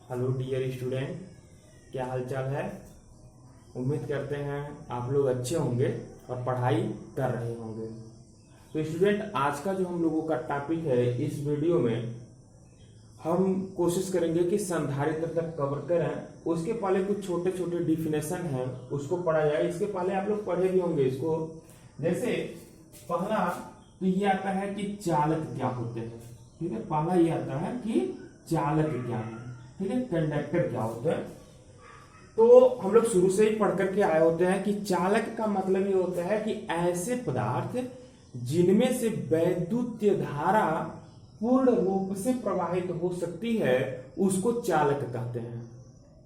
Hello dear student, क्या हाल चाल है। उम्मीद करते हैं आप लोग अच्छे होंगे और पढ़ाई कर रहे होंगे। तो स्टूडेंट, आज का जो हम लोगों का टॉपिक है, इस वीडियो में हम कोशिश करेंगे कि संधारित्र तक कवर करें। उसके पहले कुछ छोटे छोटे डिफिनेशन हैं, उसको पढ़ा जाए। इसके पहले आप लोग पढ़े भी होंगे इसको। जैसे पहला तो ये आता है कि चालक क्या होते हैं। ठीक है, पहला ये आता है कि चालक क्या है। ठीक है, कंडक्टर क्या होता है। तो हम लोग शुरू से ही पढ़ करके आए होते हैं कि चालक का मतलब ये होता है कि ऐसे पदार्थ जिनमें से वैद्युत धारा पूर्ण रूप से प्रवाहित हो सकती है, उसको चालक कहते हैं।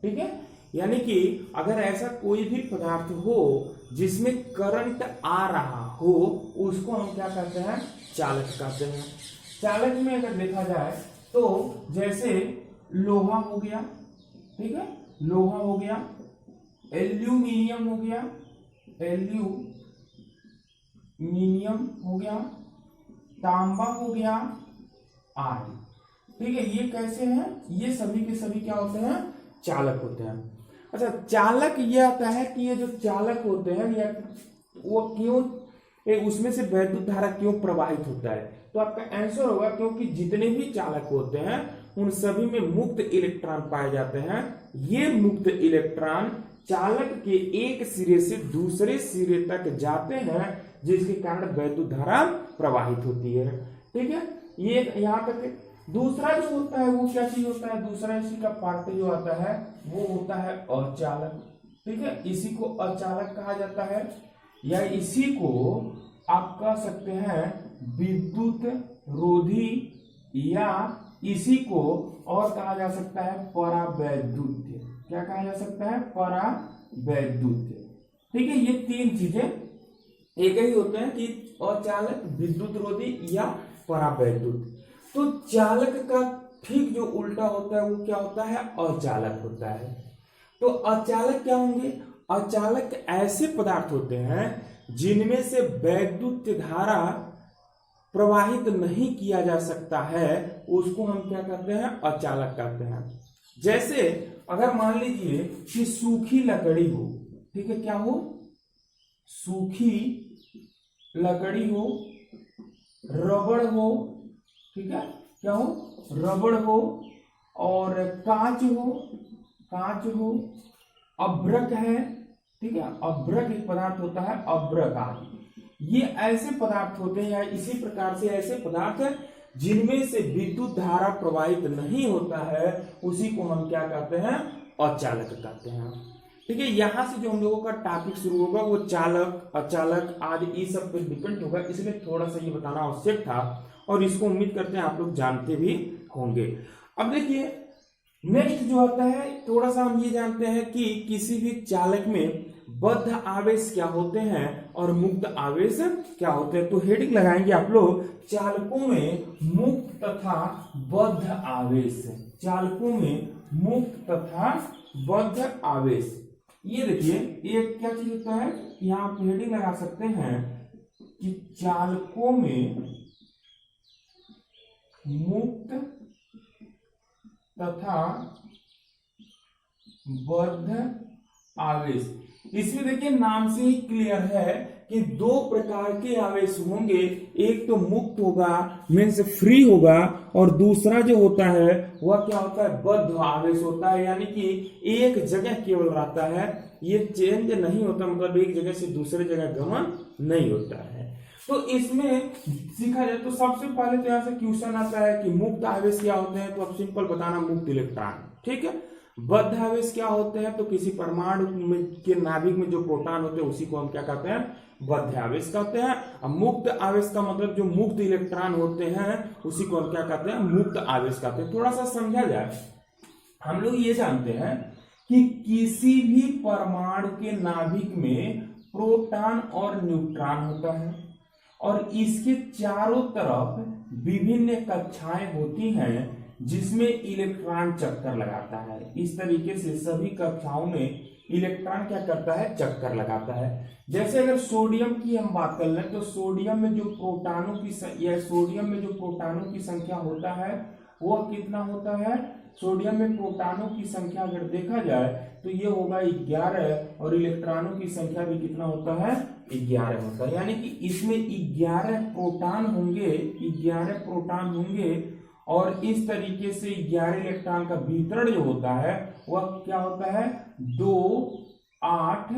ठीक है, यानी कि अगर ऐसा कोई भी पदार्थ हो जिसमें करंट आ रहा हो, उसको हम क्या कहते हैं? चालक कहते हैं। चालक में अगर देखा जाए तो जैसे लोहा हो गया, ठीक है, लोहा हो गया, एल्यूमिनियम हो गया, एल्यूमिनियम हो गया, तांबा हो गया आदि। ठीक है, ये कैसे हैं? ये सभी के सभी क्या होते हैं? चालक होते हैं। अच्छा, चालक ये आता है कि ये जो चालक होते हैं या वो क्यों उसमें से वैद्युत धारा क्यों प्रवाहित होता है? तो आपका आंसर होगा क्योंकि जितने भी चालक होते हैं उन सभी में मुक्त इलेक्ट्रॉन पाए जाते हैं। ये मुक्त इलेक्ट्रॉन चालक के एक सिरे से दूसरे सिरे तक जाते हैं, जिसके कारण वैद्युत धारा प्रवाहित होती है। ठीक है, ये यहां तक। दूसरा जो होता है वो क्या चीज होता है? दूसरा इसी का पार्ट जो आता है वो होता है अचालक। ठीक है, इसी को अचालक कहा जाता है, या इसी को आप कह सकते हैं विद्युत रोधी, या इसी को और कहा जा सकता है परावैद्युत। क्या कहा जा सकता है? परावैद्युत। ठीक है, ये तीन चीजें एक ही होते हैं कि अचालक, विद्युत रोधी या परावैद्युत। तो चालक का ठीक जो उल्टा होता है वो क्या होता है? अचालक होता है। तो अचालक क्या होंगे? अचालक ऐसे पदार्थ होते हैं जिनमें से वैद्युत धारा प्रवाहित नहीं किया जा सकता है, उसको हम क्या कहते हैं? अचालक कहते हैं। जैसे अगर मान लीजिए कि सूखी लकड़ी हो, ठीक है, क्या हो? सूखी लकड़ी हो, रबड़ हो, ठीक है, क्या हो? रबड़ हो, और कांच हो, अभ्रक है, ठीक है, अभ्रक एक पदार्थ होता है, अभ्रक आदि। ये ऐसे पदार्थ होते हैं, या इसी प्रकार से ऐसे पदार्थ है जिनमें से विद्युत धारा प्रवाहित नहीं होता है, उसी को हम क्या कहते हैं? अचालक कहते हैं। ठीक है, यहां से जो हम लोगों का टॉपिक शुरू होगा वो चालक, अचालक आदि इस सब पे डिपेंड होगा, इसलिए थोड़ा सा ये बताना आवश्यक था, और इसको उम्मीद करते हैं आप लोग जानते भी होंगे। अब देखिए नेक्स्ट जो आता है, थोड़ा सा हम ये जानते हैं कि किसी भी चालक में बद्ध आवेश क्या होते हैं और मुक्त आवेश क्या होते हैं। तो हेडिंग लगाएंगे आप लोग, चालकों में मुक्त तथा बद्ध आवेश। चालकों में मुक्त तथा बद्ध आवेश। ये देखिए, ये क्या चीज होता है? यहां आप हेडिंग लगा सकते हैं कि चालकों में मुक्त तथा बद्ध आवेश। इसमें देखिए नाम से ही क्लियर है कि दो प्रकार के आवेश होंगे। एक तो मुक्त होगा, मीन्स फ्री होगा, और दूसरा जो होता है वह क्या होता है? बद्ध आवेश होता है, यानी कि एक जगह केवल रहता है, ये चेंज नहीं होता, मतलब एक जगह से दूसरे जगह गमन नहीं होता है। तो इसमें सीखा जाए तो सबसे पहले तो यहाँ से क्वेश्चन आता है कि मुक्त आवेश क्या होते हैं, तो अब सिंपल बताना, मुक्त इलेक्ट्रॉन। ठीक है, बद्ध आवेश क्या होते हैं? तो किसी परमाणु के नाभिक में जो प्रोटॉन होते हैं उसी को हम क्या कहते हैं? बद्ध आवेश कहते हैं। अब मुक्त आवेश का मतलब जो मुक्त इलेक्ट्रॉन होते हैं उसी को हम क्या कहते हैं? मुक्त आवेश कहते हैं। थोड़ा सा समझा जाए, हम लोग ये जानते हैं कि किसी भी परमाणु के नाभिक में प्रोटॉन और न्यूट्रॉन होता है, और इसके चारों तरफ विभिन्न कक्षाएं होती हैं जिसमें इलेक्ट्रॉन चक्कर लगाता है। इस तरीके से सभी कक्षाओं में इलेक्ट्रॉन क्या करता है? चक्कर लगाता है। जैसे अगर सोडियम की हम बात कर लें तो सोडियम में जो प्रोटॉनों की संख्या होता है वो कितना होता है, सोडियम में प्रोटॉनों की संख्या अगर देखा जाए तो ये होगा 11 और इलेक्ट्रॉनों की संख्या भी कितना होता है, 11 होता है। यानी कि इसमें 11 प्रोटॉन होंगे, 11 प्रोटॉन होंगे और इस तरीके से 11 इलेक्ट्रॉन का वितरण जो होता है वह क्या होता है, 2 8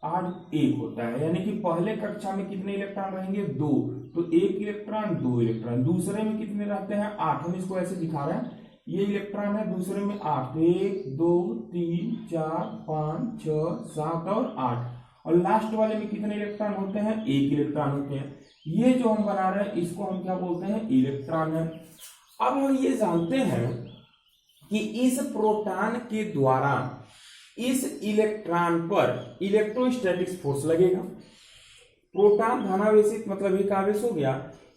8 1 होता है। यानी कि पहले कक्षा में कितने इलेक्ट्रॉन रहेंगे, 2, तो 1 इलेक्ट्रॉन 2 इलेक्ट्रॉन। दूसरे में कितने रहते हैं, 8, हम इसको ऐसे दिखा रहे हैं, ये इलेक्ट्रॉन है, दूसरे में 8, 1 2 3 4 5 6 7 और 8, और लास्ट वाले में कितने इलेक्ट्रॉन होते हैं, 1 इलेक्ट्रॉन होते हैं। ये जो हम बना रहे हैं इसको हम क्या बोलते हैं, इलेक्ट्रॉन है। अब हम ये जानते हैं कि इस प्रोटॉन के द्वारा इस इलेक्ट्रॉन पर इलेक्ट्रोस्टैटिक फोर्स लगेगा। प्रोटॉन धनावेशित मतलब एक आवेश हो गया,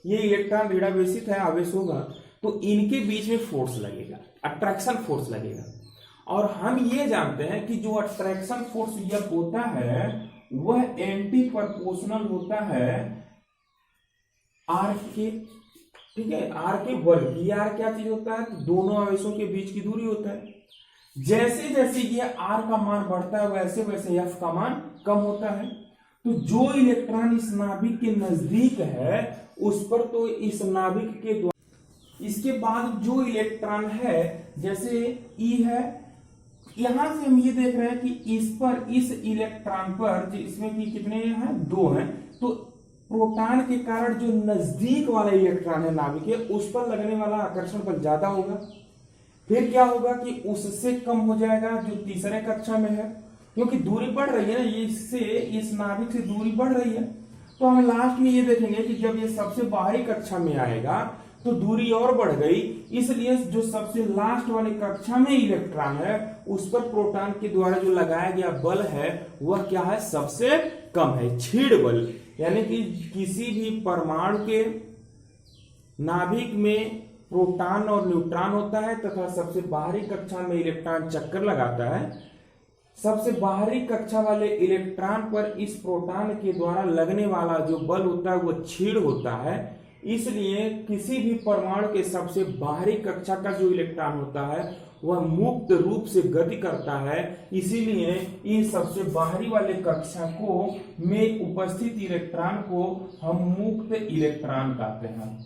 ये इलेक्ट्रॉन ऋणावेशित है, आवेश होगा, तो इनके बीच में फोर्स लगेगा, अट्रैक्शन फोर्स लगेगा। और हम ये जानते हैं कि जो अट्रैक्शन फोर्स यह होता है वह एंटी प्रोपोर्शनल होता है आर के, ठीक है, आर के वर्ग। ये आर क्या चीज होता है, तो दोनों आवेशों के बीच की दूरी होता है। जैसे जैसे ये आर का मान बढ़ता है वैसे वैसे एफ का मान कम होता है। तो जो इलेक्ट्रॉन इस नाभिक के नजदीक है उस पर तो इस नाभिक के द्वारा, इसके बाद जो इलेक्ट्रॉन है जैसे ई है, यहां से हम ये देख रहे हैं कि इस पर, इस इलेक्ट्रॉन पर, इसमें कि कितने हैं, 2 हैं, तो प्रोटॉन के कारण जो नजदीक वाला इलेक्ट्रॉन है नाभिक के, उस पर लगने वाला आकर्षण बल ज्यादा होगा। फिर क्या होगा कि उससे कम हो जाएगा जो तीसरे कक्षा में है, क्योंकि दूरी बढ़ रही है ना, ये इससे, इस नाभिक से दूरी बढ़ रही है। तो हम लास्ट में ये देखेंगे कि जब ये सबसे बाहरी कक्षा में आएगा तो दूरी और बढ़ गई, इसलिए जो सबसे लास्ट वाली कक्षा में इलेक्ट्रॉन है उस पर प्रोटॉन के द्वारा जो लगाया गया बल है वह क्या है, सबसे कम है, छीड़ बल। यानी कि किसी भी परमाणु के नाभिक में प्रोटॉन और न्यूट्रॉन होता है तथा सबसे बाहरी कक्षा में इलेक्ट्रॉन चक्कर लगाता है। सबसे बाहरी कक्षा वाले इलेक्ट्रॉन पर इस प्रोटॉन के द्वारा लगने वाला जो बल होता है वह छीड़ होता है। इसलिए किसी भी परमाणु के सबसे बाहरी कक्षा का जो इलेक्ट्रॉन होता है वह मुक्त रूप से गति करता है। इसीलिए इन सबसे बाहरी वाले कक्षा को में उपस्थित इलेक्ट्रॉन को हम मुक्त इलेक्ट्रॉन कहते हैं।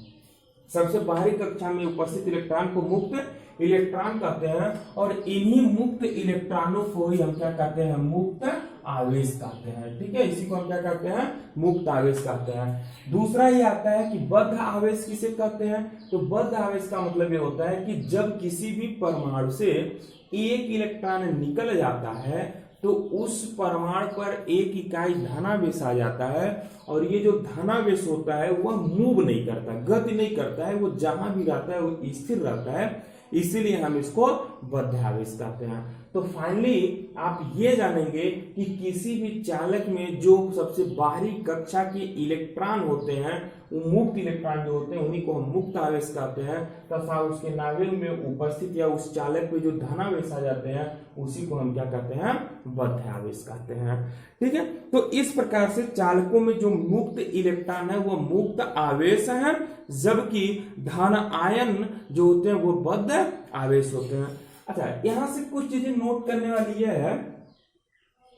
सबसे बाहरी कक्षा में उपस्थित इलेक्ट्रॉन को मुक्त इलेक्ट्रॉन कहते हैं, और इन्हीं मुक्त इलेक्ट्रॉनों को ही हम क्या कहते हैं, मुक्त आवेश कहते हैं। ठीक है, इसी को हम क्या कहते हैं, मुक्त आवेश कहते हैं। दूसरा ये आता है कि बद्ध आवेश किसे कहते हैं, तो बद्ध आवेश का मतलब ये होता है कि जब किसी भी परमाणु से एक इलेक्ट्रॉन निकल जाता है तो उस परमाणु पर एक इकाई धनावेश आ जाता है, और ये जो धनावेश होता है वह मूव नहीं करता, गति नहीं करता है, वो जहां भी रहता है वो स्थिर रहता है, इसीलिए हम इसको बद्ध आवेश कहते हैं। तो फाइनली आप ये जानेंगे कि किसी भी चालक में जो सबसे बाहरी कक्षा के इलेक्ट्रॉन होते हैं, वो मुक्त इलेक्ट्रॉन जो होते हैं उन्हीं को हम मुक्त आवेश कहते हैं, तथा उसके नाभिक में उपस्थित या उस चालक पे जो धनावेश आ जाते हैं उसी को हम क्या कहते हैं, बद्ध आवेश कहते हैं। ठीक है, तो इस प्रकार से चालकों में जो मुक्त इलेक्ट्रॉन है वो मुक्त आवेश है, जबकि धन आयन जो होते हैं वो बद्ध आवेश होते हैं। अच्छा, यहां से कुछ चीजें नोट करने वाली यह है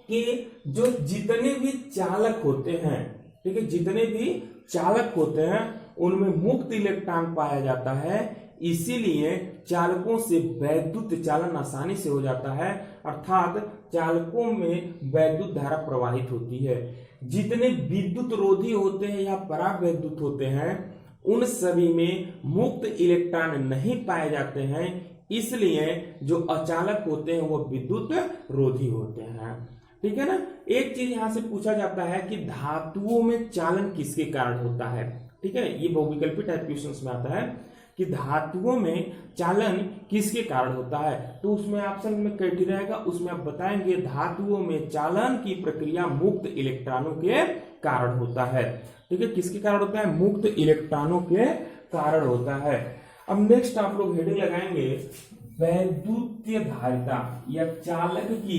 कि जो जितने भी चालक होते हैं, ठीक है, जितने भी चालक होते हैं उनमें मुक्त इलेक्ट्रॉन पाया जाता है, इसीलिए चालकों से वैद्युत चालन आसानी से हो जाता है, अर्थात चालकों में वैद्युत धारा प्रवाहित होती है। जितने विद्युत रोधी होते हैं या परावैद्युत होते हैं उन सभी में मुक्त इलेक्ट्रॉन नहीं पाए जाते हैं, इसलिए जो अचालक होते हैं वो विद्युत रोधी होते हैं। ठीक है ना। एक चीज यहां से पूछा जाता है कि धातुओं में चालन किसके कारण होता है। ठीक है, ये बहुविकल्पी टाइप क्वेश्चंस में आता है कि धातुओं में चालन किसके कारण होता है, तो उसमें ऑप्शन में क्राइटेरिया रहेगा, उसमें आप बताएंगे धातुओं में चालन की प्रक्रिया मुक्त इलेक्ट्रॉनों के कारण होता है। ठीक है, किसके कारण होता है, मुक्त इलेक्ट्रॉनों के कारण होता है। अब नेक्स्ट आप लोग हेडिंग लगाएंगे वैद्युतीय धारिता या चालक की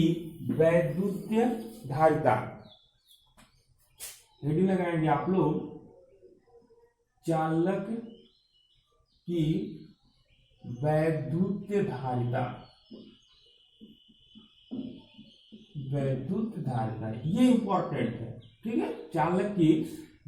वैद्युतीय धारिता। हेडिंग लगाएंगे आप लोग चालक की वैद्युत धारिता, वैद्युत धारिता ये इंपॉर्टेंट है, ठीक है। चालक की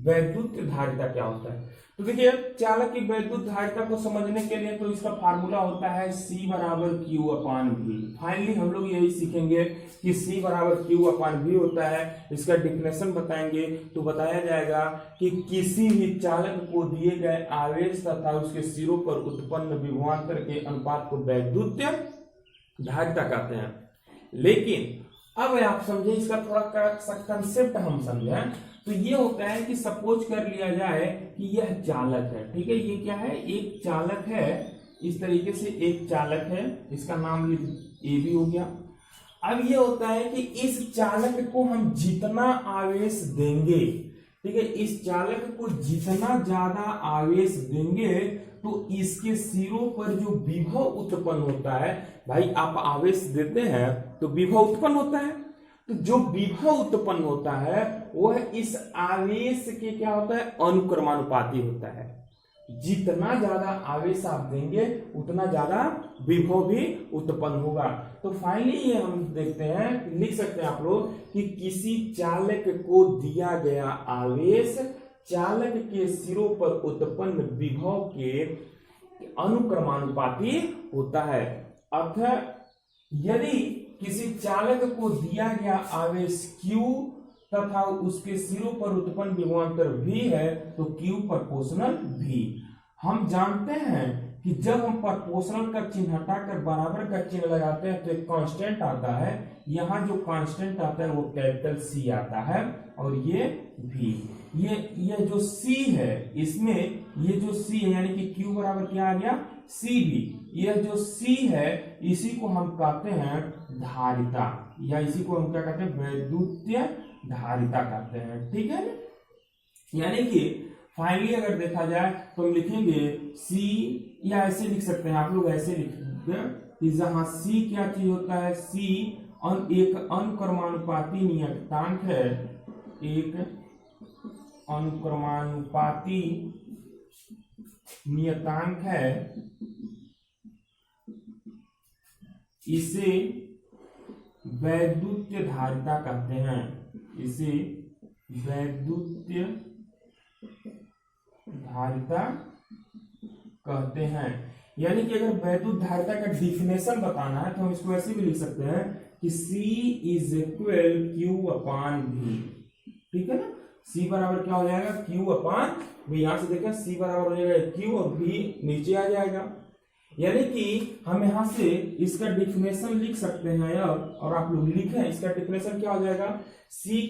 वैद्युत धारिता क्या होता है, तो देखिए चालक की वैद्युत धारिता को समझने के लिए तो इसका फार्मूला होता है C बराबर Q अपान V। फाइनली हम लोग यही सीखेंगे कि C बराबर Q अपान V होता है। इसका डिफिनेशन बताएंगे तो बताया जाएगा कि किसी भी चालक को दिए गए आवेश तथा उसके सिरों पर उत्पन्न विभवांतर के अनुपात को वैद्युत धारिता कहते हैं। लेकिन अब आप समझे इसका थोड़ा कंसेप्ट हम समझें तो ये होता है कि सपोज कर लिया जाए कि यह चालक है, ठीक है। ये क्या है, एक चालक है, इस तरीके से एक चालक है, इसका नाम लिख ए बी हो गया। अब ये होता है कि इस चालक को हम जितना आवेश देंगे, ठीक है, इस चालक को जितना ज्यादा आवेश देंगे तो इसके सिरों पर जो विभव उत्पन्न होता है, भाई आप आवेश देते हैं तो विभव उत्पन्न होता है, तो जो विभव उत्पन्न होता है वह इस आवेश के क्या होता है, अनुक्रमानुपाती होता है। जितना ज्यादा आवेश आप देंगे उतना ज्यादा विभव भी उत्पन्न होगा। तो फाइनली ये हम देखते हैं, लिख सकते हैं आप लोग कि किसी चालक को दिया गया आवेश चालक के सिरों पर उत्पन्न विभव के अनुक्रमानुपाती होता है। अर्थात यदि किसी चालक को दिया गया आवेश Q तथा उसके सिरों पर उत्पन्न विभवांतर V है तो Q प्रोपोर्शनल V। हम जानते हैं कि जब हम प्रोपोर्शनल का चिन्ह हटाकर बराबर का चिन्ह लगाते हैं तो एक कांस्टेंट आता है, यहाँ जो कांस्टेंट आता है वो कैपिटल C आता है और ये V। ये जो C है, इसमें ये जो C है यानी कि Q बराबर क्या आ गया, CV। यह जो C है इसी को हम कहते हैं धारिता, या इसी को हम क्या कहते हैं, वैद्युत धारिता कहते हैं, ठीक है। यानी कि फाइनली अगर देखा जाए तो हम लिखेंगे C, या ऐसे लिख सकते हैं आप लोग, ऐसे लिखेंगे कि जहां C क्या चीज होता है, C एक अनुक्रमानुपाती नियतांक है, एक अनुक्रमानुपाती नियतांक है, इसे वैद्युत धारिता कहते हैं, इसे वैद्युत धारिता कहते हैं। यानी कि अगर वैद्युत धारिता का डिफिनेशन बताना है तो हम इसको ऐसे भी लिख सकते हैं कि C is equal Q upon V, ठीक है ना। C बराबर क्या हो जाएगा, Q अपान V। यहां से देखा C बराबर हो जाएगा Q और V नीचे आ जाएगा। यानी कि हम यहां से इसका डिफिनेशन लिख सकते हैं और आप लोग लिखें, इसका डिफिनेशन क्या हो जाएगा, C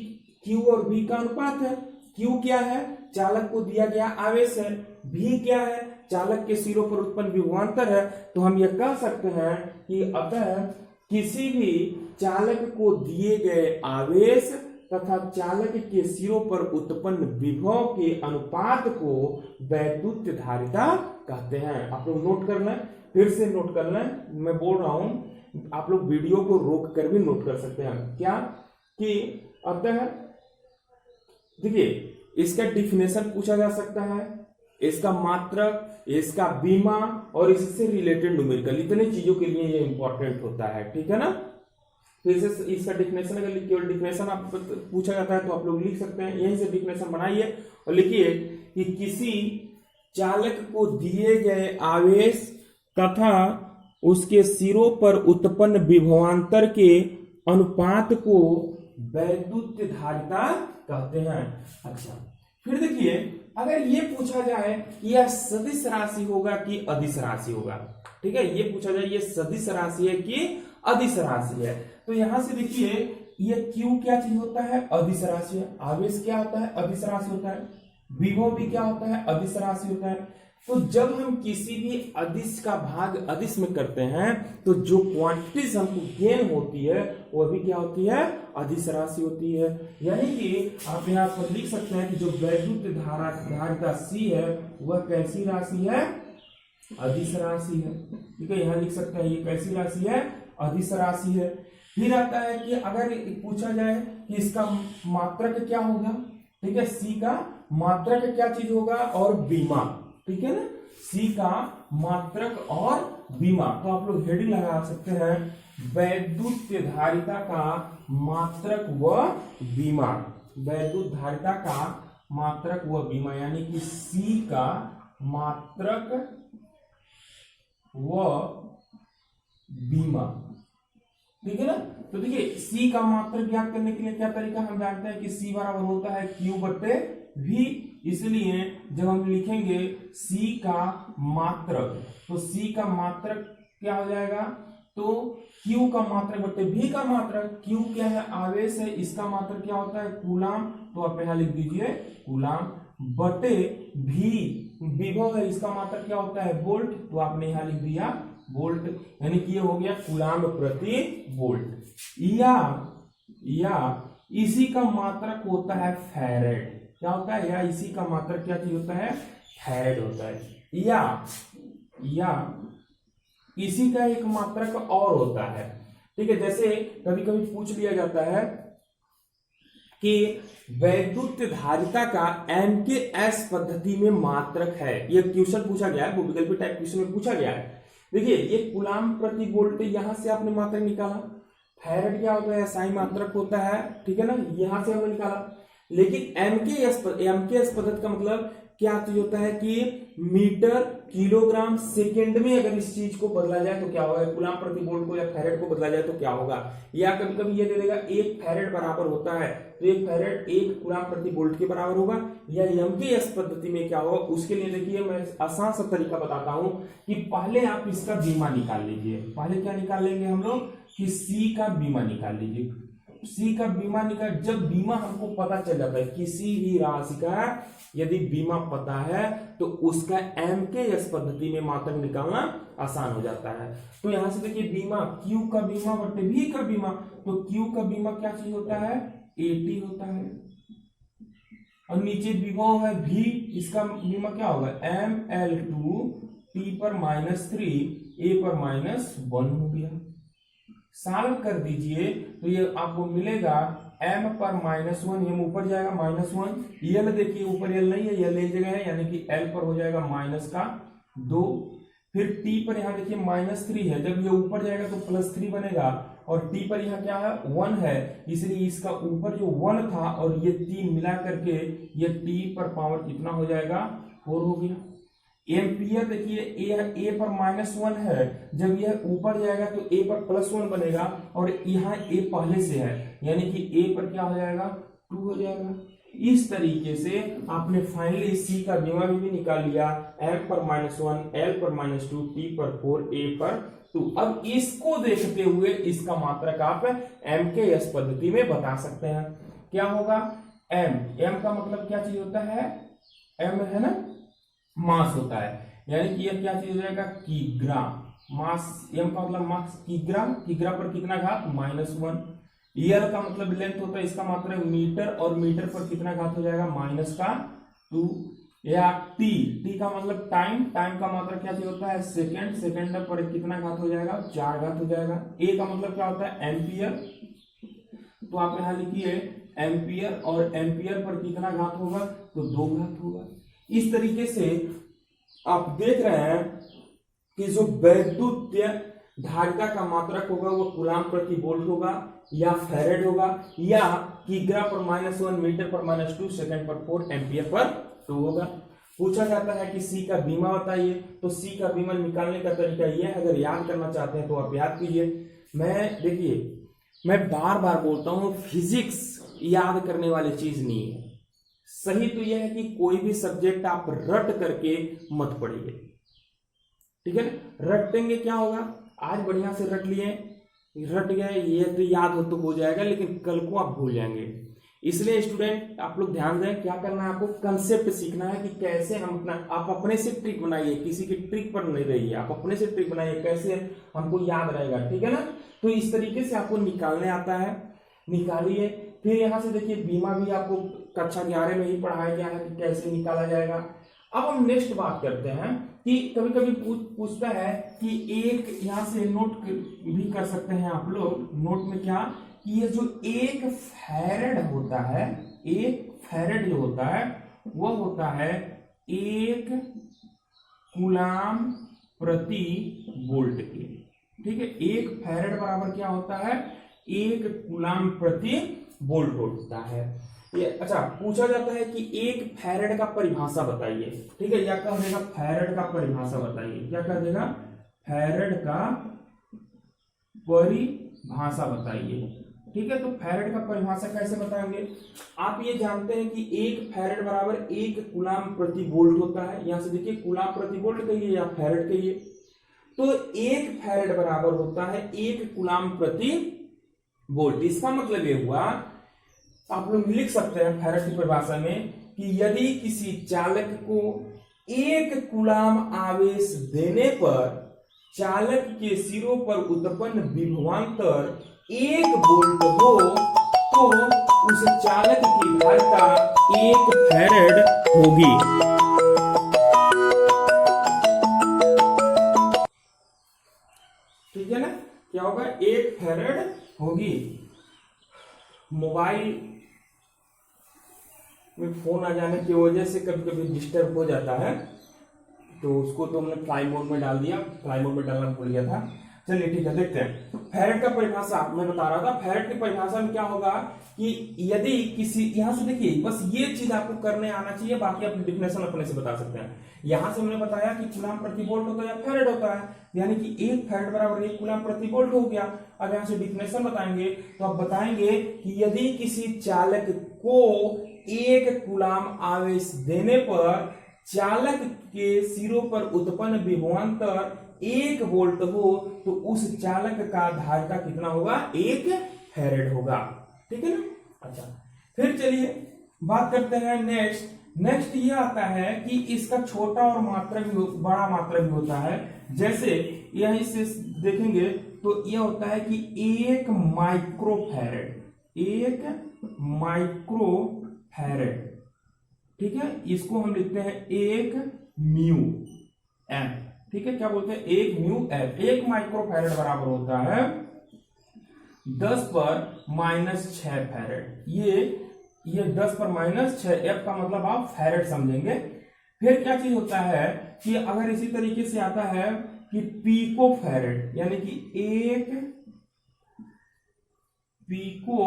Q और V का अनुपात है। Q क्या है, चालक को दिया गया आवेश है, V क्या है, चालक के सिरों पर उत्पन्न विभवांतर है। तो हम यह कह सकते हैं कि अतः किसी भी चालक को दिए गए आवेश तथा चालक के सिरों पर उत्पन्न विभव के अनुपात को वैद्युत धारिता कहते हैं। आप लोग नोट कर लें, फिर से नोट कर लें, मैं बोल रहा हूं, आप लोग वीडियो को रोक कर भी नोट कर सकते हैं। क्या कि अतः देखिए इसका डिफिनेशन पूछा जा सकता है, इसका मात्रक, इसका बीमा और इससे रिलेटेड न्यूमेरिकल, इतने चीजों के लिए ये इंपॉर्टेंट होता है, ठीक है ना। फिर से इसका डिफिनेशन, अगर केवल डिफिनेशन आप पूछा जाता है तो आप लोग लिख सकते हैं, यहीं से डिफिनेशन बनाइए और लिखिए कि किसी चालक को दिए गए आवेश तथा उसके सिरों पर उत्पन्न विभवांतर के अनुपात को वैद्युत धारिता कहते हैं। अच्छा, फिर देखिए अगर ये पूछा जाए कि यह सदिश राशि होगा कि अदिश राशि होगा, ठीक है, ये पूछा जाए ये सदिश राशि है कि अदिश राशि है, तो यहां से देखिए ये Q क्या चीज होता है, अदिश राशि है। आवेश क्या होता है, अदिश राशि होता है। विभव भी क्या होता है, अदिश राशि होता है। तो जब हम किसी भी अदिश का भाग अदिश में करते हैं तो जो क्वांटिटीज हमको गेन होती है वो भी क्या होती है, अदिश राशि होती है। यानी कि आप यहाँ पर लिख सकते हैं कि जो वैद्युत धारिता C है वह कैसी राशि है, अदिश राशि है, ठीक है। यहाँ लिख सकते हैं ये कैसी राशि है, अदिश राशि है। फिर आता है कि अगर पूछा जाए कि इसका मात्रक क्या होगा, ठीक है, C का मात्रक क्या चीज होगा और बीमा, ठीक है ना। C का मात्रक और बीमा। तो आप लोग हेडिंग लगा सकते हैं वैद्युत धारिता का मात्रक व बीमा। वैद्युत धारिता का मात्रक व बीमा यानी कि C का मात्रक व बीमा। ठीक है ना। तो देखिए C का मात्रक ज्ञात करने के लिए क्या तरीका, हम जानते हैं कि C बराबर होता है Q/V। इसलिए जब हम लिखेंगे C का मात्रक, तो C का मात्रक क्या हो जाएगा, तो Q का मात्रक बटे V का मात्रक। Q क्या है, आवेश है, इसका मात्रक क्या होता है, कूलाम। तो आप यहां लिख दीजिए कूलाम बटे V विभव है, इसका मात्रक क्या होता है, वोल्ट। तो आपने यहां लिख दिया वोल्ट, यानी कि ये हो गया कूलाम प्रति वोल्ट। या इसी का मात्रक होता है फैरेड। क्या होता है, या इसी का मात्रक क्या चीज होता है, फैरेड होता है। या इसी का एक मात्रक और होता है। ठीक है, जैसे कभी कभी पूछ लिया जाता है कि वैद्युत धारिता का एमकेएस पद्धति में मात्रक है। ये क्वेश्चन पूछा गया है, वो विकल्पी टाइप क्वेश्चन में पूछा गया है। देखिए ये कूलाम प्रति वोल्ट, यहां से आपने मात्रक निकाला। फैरेड क्या होता है, SI मात्रक होता है, ठीक है ना, यहां से हमने निकाला। लेकिन एमकेएस पद्धति का मतलब क्या चीज होता है कि मीटर किलोग्राम सेकंड में अगर इस चीज को बदला जाए तो क्या होगा, कूलाम प्रति वोल्ट को या फैरेड को बदला जाए तो क्या होगा। या कभी कभी ये दे देगा 1 फैरेड बराबर होता है, तो 1 फैरेड 1 कूलाम प्रति वोल्ट के बराबर होगा। या एमकेएस पद्धति में क्या होगा, उसके लिए देखिए मैं आसान सा तरीका बताता हूं कि पहले आप इसका बीमा निकाल लीजिए। पहले क्या निकाल लेंगे हम लोग कि C का बीमा निकाल लीजिए। C का बीमा निकाल, जब बीमा हमको पता चल जाता है किसी भी राशि का यदि बीमा पता है तो उसका एमकेएस पद्धति में मात्रक निकालना आसान हो जाता है। तो यहां से देखिए बीमा, Q का बीमा बटे V का बीमा। तो Q का बीमा क्या चीज होता है, 80 होता है, और नीचे विभव है V, इसका बीमा क्या होगा, ML2 T/-3 A/-1 हो गया। सॉल्व कर दीजिए तो ये आपको मिलेगा M/-1, ये ऊपर जाएगा -1। L देखिए ऊपर L नहीं है, L एक जगह है, यानी कि L पर हो जाएगा -2। फिर T पर यहाँ देखिए -3 है, जब ये ऊपर जाएगा तो +3 बनेगा। और T पर यहाँ क्या है, 1 है, इसलिए इसका ऊपर जो 1 था और ये 3 मिला करके ये T पर पावर कितना हो जाएगा, 4 हो गया। एम्पियर देखिए A पर -1 है, जब यह ऊपर जाएगा तो A पर +1 बनेगा, और यहाँ A पहले से है, यानी कि A पर क्या हो जाएगा, 2 हो जाएगा। इस तरीके से आपने फाइनली C का बीमा भी निकाल लिया, M पर -1, L पर -2, T पर 4, A पर 2। अब इसको देखते हुए इसका मात्रक आप एमकेएस पद्धति में बता सकते हैं। क्या होगा, M का मतलब क्या चीज होता है, M है ना, मास होता है, यानी कि यह क्या चीज हो जाएगा, किग्रा। मास, M का मतलब मास, किग्रा, किग्रा पर कितना घात, -1। L का मतलब लेंथ होता है, इसका मात्रक मीटर, और मीटर पर कितना घात हो जाएगा, -2। या T का मतलब टाइम, टाइम का मात्रक क्या चीज होता है, सेकंड, सेकंड पर कितना घात हो जाएगा, 4 घात हो जाएगा। A का मतलब क्या होता है, एम्पियर, तो आप यहां लिखिए एम्पियर, और एम्पियर पर कितना घात होगा, तो 2 घात होगा। इस तरीके से आप देख रहे हैं कि जो वैद्युत धारिता का मात्रक होगा वो कूलाम प्रति वोल्ट होगा, या फैरेड होगा, या किग्रा पर -1, मीटर पर -2, सेकंड पर 4, एम्पियर पर 2 होगा। पूछा जाता है कि C का बीमा बताइए, तो C का बीमा निकालने का तरीका यह है, अगर याद करना चाहते हैं तो आप याद कीजिए। मैं बार बार बोलता हूं, फिजिक्स याद करने वाली चीज नहीं है। सही तो यह है कि कोई भी सब्जेक्ट आप रट करके मत पढ़िए, ठीक है ना। रटेंगे क्या होगा, आज बढ़िया से रट लिए, रट गए, ये तो याद हो तो हो जाएगा, लेकिन कल को आप भूल जाएंगे। इसलिए स्टूडेंट आप लोग ध्यान दें, क्या करना है आपको, कंसेप्ट सीखना है कि कैसे हम अपना, आप अपने से ट्रिक बनाइए, किसी की ट्रिक पर नहीं रहिए, आप अपने से ट्रिक बनाइए, कैसे हमको याद रहेगा, ठीक है ना। तो इस तरीके से आपको निकालने आता है, निकालिए। फिर यहां से देखिए बीमा भी आपको कक्षा 11 में ही पढ़ाया गया है कि कैसे निकाला जाएगा। अब हम नेक्स्ट बात करते हैं कि कभी कभी पूछता है कि एक, यहां से नोट भी कर सकते हैं आप लोग, नोट में क्या, कि ये जो 1 फैरेड होता है, 1 फैरेड जो होता है वो होता है 1 कूलाम प्रति वोल्ट के। ठीक है, 1 फैरेड बराबर क्या होता है, 1 कूलाम प्रति वोल्ट होता है ये। अच्छा, पूछा जाता है कि 1 फैरेड का परिभाषा बताइए। ठीक है, या कह देगा फैरेड का परिभाषा बताइए। क्या कह देगा, फैरेड का परिभाषा बताइए। ठीक है, तो फैरेड का परिभाषा कैसे बताएंगे, आप ये जानते हैं कि 1 फैरेड बराबर 1 कूलाम प्रति वोल्ट होता है। यहां से देखिए, कूलाम प्रति वोल्ट कहिए या फैरेड कहिए, तो 1 फैरेड बराबर होता है 1 कूलाम प्रति वोल्ट। इसका मतलब ये हुआ, आप लोग लिख सकते हैं फैरेड की परिभाषा में कि यदि किसी चालक को 1 कूलाम आवेश देने पर चालक के सिरों पर उत्पन्न विभवांतर 1 वोल्ट हो तो उस चालक की धारिता 1 फैरेड होगी। ठीक है ना, क्या होगा, 1 फैरेड होगी। मोबाइल में फोन आ जाने की वजह से कभी कभी डिस्टर्ब हो जाता है, तो उसको तो हमने फ्लाई मोड में डाल दिया, फ्लाई मोड में डालना भूल गया था। चलिए ठीक है, देखते हैं फैरेड का परिभाषा। मैं बता रहा था फैरेड की परिभाषा में क्या होगा कि यदि किसी, यहां से देखिए बस ये चीज आपको करने आना चाहिए, बाकी आप डिफिनेशन अपने से बता सकते हैं। यहां से हमने बताया कि कूलाम प्रति वोल्ट होता है या फैरेड होता है, यानी कि 1 फैरेड बराबर 1 कूलाम प्रति वोल्ट हो गया। अब यहां से डिफिनेशन बताएंगे तो आप बताएंगे कि यदि किसी चालक को 1 कूलाम आवेश देने पर चालक के सिरों पर उत्पन्न विभवांतर 1 वोल्ट हो तो उस चालक का धारिता कितना होगा, 1 फैरेड होगा। ठीक है ना। अच्छा, फिर चलिए बात करते हैं नेक्स्ट ये आता है कि इसका छोटा और मात्रा भी बड़ा मात्रा भी होता है। जैसे यहीं से देखेंगे तो यह होता है कि 1 माइक्रो फैरेड, 1 माइक्रो फैरेड। ठीक है, इसको हम लिखते हैं 1 म्यू एफ। ठीक है, क्या बोलते हैं, 1 म्यू एफ। 1 माइक्रो फैरेड बराबर होता है 10 पर -6 फैरेड। ये 10 पर -6, एफ का मतलब आप फैरेड समझेंगे। फिर क्या चीज होता है कि अगर इसी तरीके से आता है कि पीको फैरेड, यानी कि 1 पीको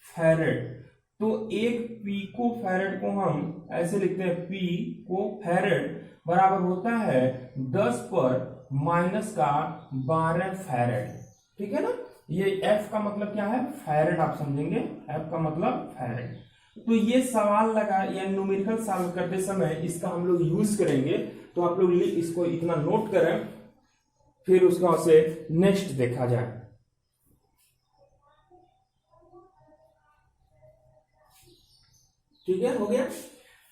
फैरेड, तो 1 पीको फैरेड को हम ऐसे लिखते हैं, पीको फैरेड बराबर होता है 10 पर -12 फैरेड। ठीक है ना, ये एफ का मतलब क्या है, फैरेड आप समझेंगे, एफ का मतलब फैरेड। तो ये सवाल लगा या न्यूमेरिकल सॉल्व करते समय इसका हम लोग यूज करेंगे, तो आप लोग इसको इतना नोट करें, फिर उसका से नेक्स्ट देखा जाए। ठीक है, हो गया।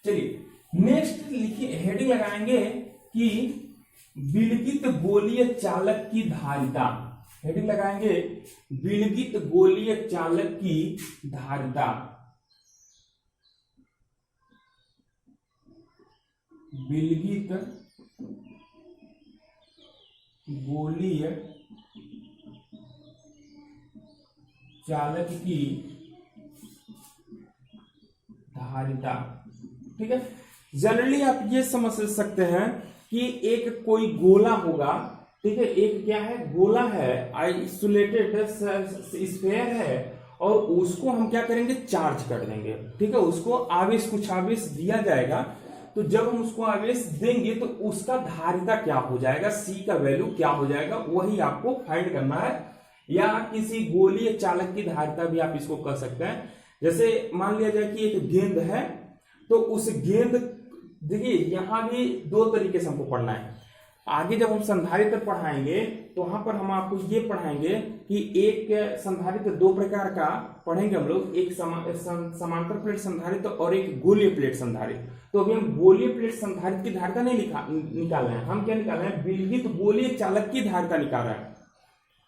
चलिए नेक्स्ट लिखिए, हेडिंग लगाएंगे कि विलगित गोलीय चालक की धारिता। हेडिंग लगाएंगे विलगित गोलीय चालक की धारिता। विलगित गोलीय चालक की धारिता। ठीक है, जनरली आप ये समझ सकते हैं कि एक कोई गोला होगा। ठीक है, एक क्या है, गोला है, आइसोलेटेड स्फीयर है, और उसको हम क्या करेंगे, चार्ज कर देंगे। ठीक है, उसको आवेश, कुछ आवेश दिया जाएगा, तो जब हम उसको आवेश देंगे तो उसका धारिता क्या हो जाएगा, सी का वैल्यू क्या हो जाएगा, वही आपको फाइंड करना है। या किसी गोलीय चालक की धारिता भी आप इसको कह सकते हैं। जैसे मान लिया जाए कि एक गेंद है, तो उस गेंद, देखिए यहां भी 2 तरीके से हमको पढ़ना है। आगे जब हम संधारित्र पढ़ाएंगे तो वहां पर हम आपको ये पढ़ाएंगे कि एक संधारित्र 2 प्रकार का पढ़ेंगे हम लोग, एक समांतर प्लेट संधारित्र और एक गोलीय प्लेट संधारित्र। तो अभी हम गोलीय प्लेट संधारित्र की धारिता नहीं निकाल रहे हैं, हम क्या निकाल रहे हैं, विलगित गोलीय चालक की धारिता निकाल रहे हैं।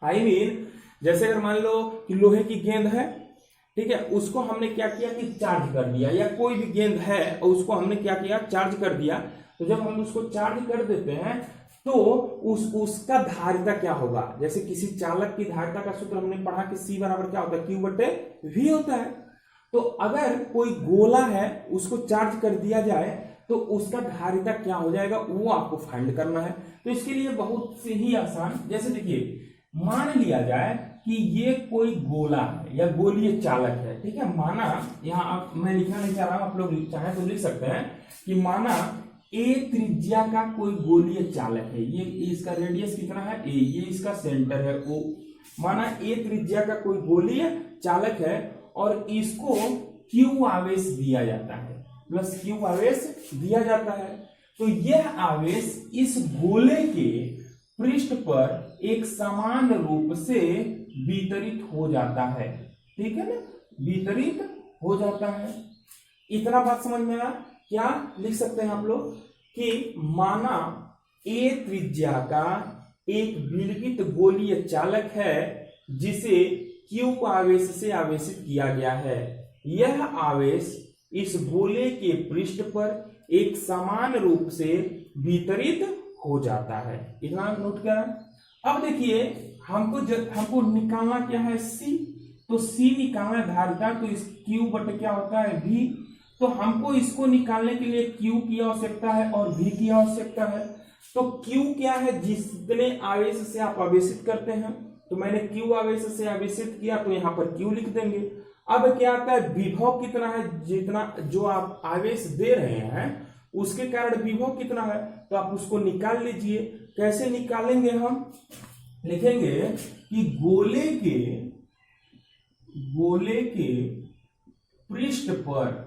आई मीन जैसे अगर मान लो कि लोहे की गेंद है, ठीक है, उसको हमने क्या किया कि चार्ज कर दिया, या कोई भी गेंद है और उसको हमने क्या किया, चार्ज कर दिया। तो जब हम उसको चार्ज कर देते हैं तो उसका धारिता क्या होगा, जैसे किसी चालक की धारिता का सूत्र हमने पढ़ा कि C बराबर क्या होता है, Q/V होता है। तो अगर कोई गोला है उसको चार्ज कर दिया जाए तो उसका धारिता क्या हो जाएगा वो आपको फाइंड करना है। तो इसके लिए बहुत से ही आसान, जैसे देखिए मान लिया जाए कि ये कोई गोला है या गोलीय चालक है, ठीक है। माना यहाँ आप, मैं लिखना नहीं चाह रहा हूं, आप लोग चाहे तो लिख सकते हैं कि माना ए त्रिज्या का कोई गोलीय चालक है, ये इसका रेडियस कितना है ए, ये इसका सेंटर है ओ। माना ए त्रिज्या का कोई गोलीय चालक है और इसको क्यू आवेश दिया जाता है, प्लस क्यू आवेश दिया जाता है। तो यह आवेश इस गोले के पृष्ठ पर एक समान रूप से वितरित हो जाता है, ठीक है ना, वितरित हो जाता है। इतना बात समझ में आया। क्या लिख सकते हैं आप लोग कि माना ए त्रिज्या का एक विलगित गोलीय चालक है जिसे क्यू आवेश से आवेशित किया गया है। यह आवेश इस गोले के पृष्ठ पर एक समान रूप से वितरित हो जाता है। इतना नोट करा। अब देखिए हमको निकालना क्या है सी, तो सी निकालना धारिता, तो इस क्यू बटे क्या होता है भी। तो हमको इसको निकालने के लिए क्यू की आवश्यकता है और भी की आवश्यकता है। तो क्यू क्या है, जितने आवेश से आप आवेशित करते हैं, तो मैंने क्यू आवेश से आवेशित किया तो यहाँ पर क्यू लिख देंगे। अब क्या आता है विभव कितना है, जितना जो आप आवेश दे रहे हैं उसके कारण विभव कितना है, तो आप उसको निकाल लीजिए। कैसे निकालेंगे, हम लिखेंगे कि गोले के पृष्ठ पर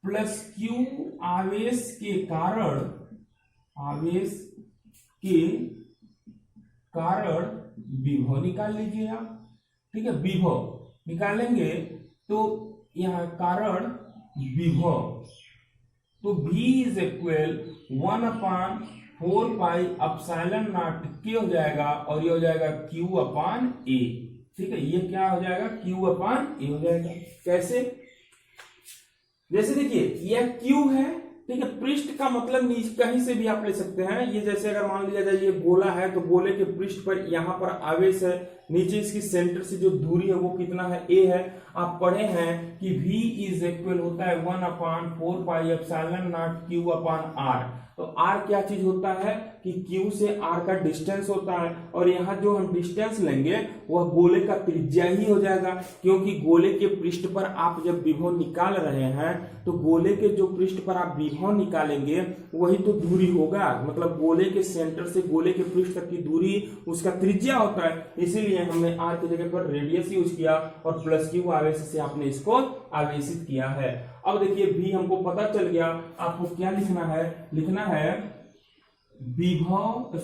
प्लस क्यू आवेश के कारण विभव निकाल लीजिए आप, ठीक है। विभव निकालेंगे तो यह कारण विभव, तो V इज इक्वल 1/4πε0 K हो जाएगा और ये हो जाएगा Q/A, ठीक है। ये क्या हो जाएगा Q/A हो जाएगा। कैसे, जैसे देखिए यह Q है, ठीक है। पृष्ठ का मतलब कहीं से भी आप ले सकते हैं। ये जैसे अगर मान लिया जाए ये गोला है तो गोले के पृष्ठ पर यहाँ पर आवेश है, नीचे इसकी सेंटर से जो दूरी है वो कितना है a है। आप पढ़े हैं कि V इज इक्वल होता है 1/4πε0 Q/R। तो R क्या चीज होता है कि Q से R का डिस्टेंस होता है, और यहाँ जो हम डिस्टेंस लेंगे वह गोले का त्रिज्या ही हो जाएगा, क्योंकि गोले के पृष्ठ पर आप जब विभव निकाल रहे हैं तो गोले के जो पृष्ठ पर आप विभव निकालेंगे वही तो दूरी होगा, मतलब गोले के सेंटर से गोले के पृष्ठ तक की दूरी उसका त्रिज्या होता है। इसीलिए हमने R की जगह पर रेडियस यूज किया और प्लस क्यू आवेश से आपने इसको आवेशित किया है। अब देखिए भी हमको पता चल गया, आपको क्या लिखना है, लिखना है विभव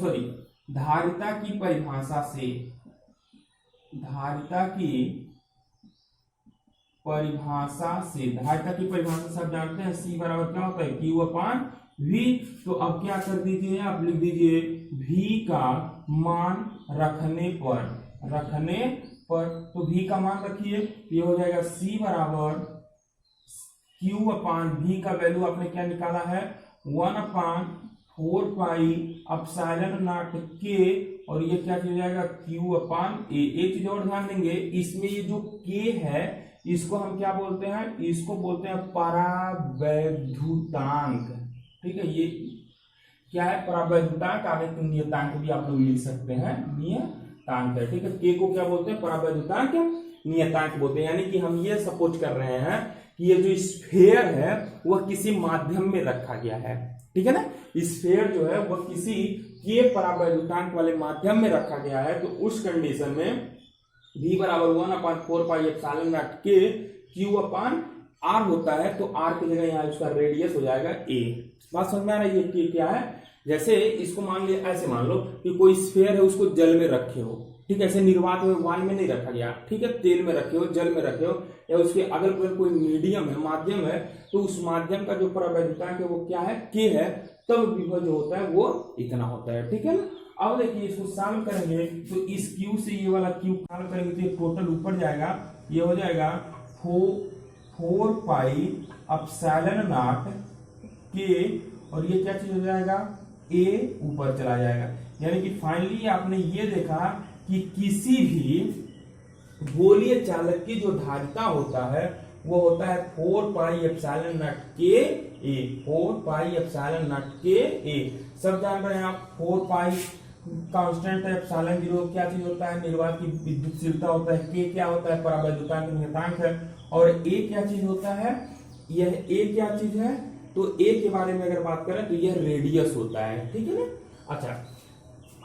धारिता की परिभाषा से, धारिता की परिभाषा से आप जानते हैं C बराबर क्या होता है Q/V। तो अब क्या कर दीजिए, आप लिख दीजिए V का मान रखने पर, तो V का मान रखिए, ये हो जाएगा C बराबर Q/V का वैल्यू आपने क्या निकाला है 1/4πε0 K, और ये क्या हो जाएगा Q/A। एक चीज और ध्यान देंगे, इसमें ये जो K है इसको हम क्या बोलते हैं, इसको बोलते हैं परावैद्युतांक, ठीक है। ये क्या है परावैद्युतांक, आगे तो नियतांक भी आप लोग लिख सकते हैं, नियतांक है, ठीक है। K को क्या बोलते हैं परावैद्युतांक, नियतांक बोलते हैं। यानी कि हम ये सपोज कर रहे हैं कि ये जो स्फीयर है वह किसी माध्यम में रखा गया है, ठीक है ना। स्फीयर जो है वह किसी के परावैद्युतांक वाले माध्यम में रखा गया है, तो उस कंडीशन में V बराबर 1/4πε0 K Q/R होता है। तो R की जगह यहाँ उसका रेडियस हो जाएगा A। बात समझ में आ रहा है ये K क्या है। जैसे इसको मान लिया, ऐसे मान लो कि कोई स्फीयर है उसको जल में रखे हो, ठीक है, ऐसे निर्वात में वाल में नहीं रखा गया, ठीक है, तेल में रखे हो, जल में रखे हो, या उसके अगल बगल कोई मीडियम है, माध्यम है, तो उस माध्यम का जो परावैद्युतांक है वो क्या है K है, तब विभव जो होता है वो इतना होता है, ठीक है ना। अब देखिए इसको सॉल्व करेंगे तो इस Q से ये वाला Q सॉल्व करेंगे तो ये टोटल ऊपर जाएगा, ये हो जाएगा 4πε0 K, और ये क्या चीज हो जाएगा A ऊपर चला जाएगा। यानी कि फाइनली आपने ये देखा कि किसी भी गोलीय चालक की जो धारिता होता है वो होता है 4 पाई एप्सिलॉन नॉट के ए, 4 पाई एप्सिलॉन नॉट के ए। सब जान रहे हैं आप, 4 पाई कांस्टेंट है, एप्सिलॉन 0 क्या चीज होता है, निर्वात की विद्युतशीलता होता है, के क्या होता है, परावैद्युतांक नियतांक है, और ए क्या चीज होता है, यह ए क्या चीज है, तो ए के बारे में अगर बात करें तो यह रेडियस होता है, ठीक है ना। अच्छा,